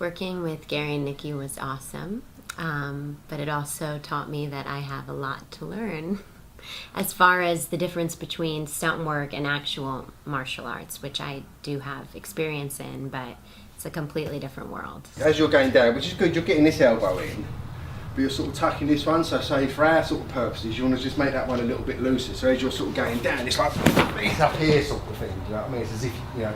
Working with Gary and Nikki was awesome, but it also taught me that I have a lot to learn as far as the difference between stunt work and actual martial arts, which I do have experience in, but it's a completely different world. As you're going down, which is good, you're getting this elbow in, but you're sort of tucking this one, so say for our sort of purposes, you want to just make that one a little bit looser, so as you're sort of going down, it's like, it's up here sort of thing, you know what I mean? It's as if, you know,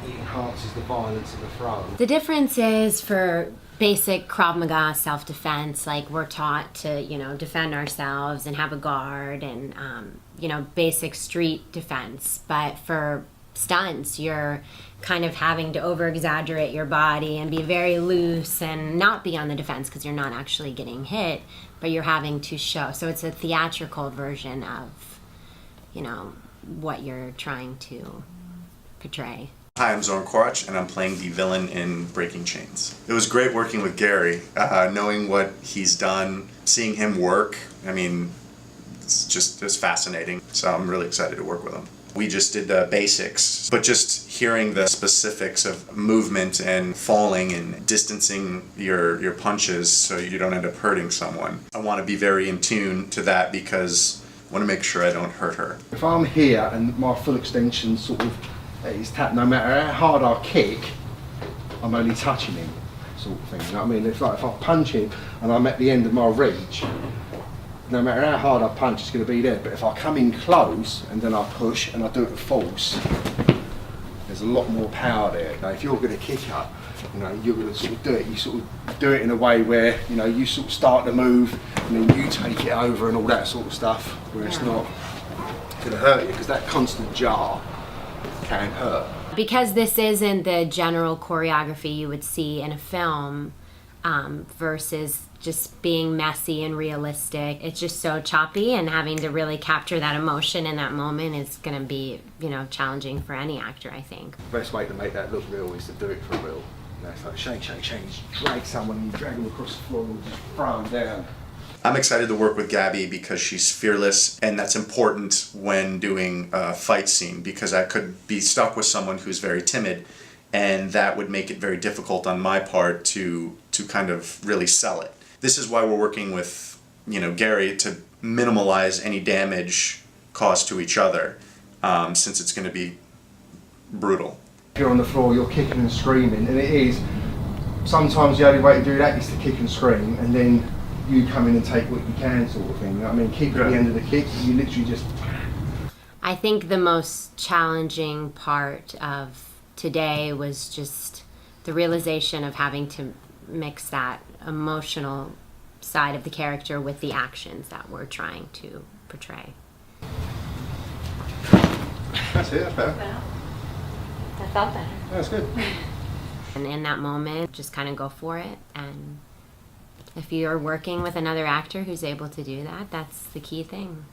it enhances the violence of the throw. The difference is for basic Krav Maga self-defense, like we're taught to, you know, defend ourselves and have a guard and, you know, basic street defense. But for stunts, you're kind of having to over-exaggerate your body and be very loose and not be on the defense because you're not actually getting hit, but you're having to show. So it's a theatrical version of, you know, what you're trying to portray. Hi, I'm Zorn Korach, and I'm playing the villain in Breaking Chains. It was great working with Gary, knowing what he's done, seeing him work. I mean, it's fascinating. So I'm really excited to work with him. We just did the basics, but just hearing the specifics of movement and falling and distancing your punches so you don't end up hurting someone. I want to be very in tune to that because I want to make sure I don't hurt her. If I'm here and my full extension sort of is tapped, no matter how hard I kick, I'm only touching him, sort of thing, you know what I mean? It's like if I punch him and I'm at the end of my reach, no matter how hard I punch, it's going to be there. But if I come in close and then I push and I do it with force, there's a lot more power there. Now, if you're going to kick up, you know, you're going to sort of do it. You sort of do it in a way where, you know, you sort of start to move and then you take it over and all that sort of stuff, where it's not going to hurt you, because that constant jar can hurt. Because this isn't the general choreography you would see in a film, versus just being messy and realistic. It's just so choppy, and having to really capture that emotion in that moment is going to be, you know, challenging for any actor, I think. The best way to make that look real is to do it for real. You know, it's like shake, drag someone, and you drag them across the floor and just throw them down. I'm excited to work with Gabby because she's fearless, and that's important when doing a fight scene, because I could be stuck with someone who's very timid, and that would make it very difficult on my part to kind of really sell it. This is why we're working with, you know, Gary, to minimalize any damage caused to each other, since it's going to be brutal. If you're on the floor, you're kicking and screaming, and it is, sometimes the only way to do that is to kick and scream, and then you come in and take what you can, sort of thing. You know what I mean? Kick at the end of the kick, you literally just... I think the most challenging part of today was just the realization of having to mix that emotional side of the character with the actions that we're trying to portray. That's it, that's better. That felt better. That's good. And in that moment, just kind of go for it. And if you're working with another actor who's able to do that, that's the key thing.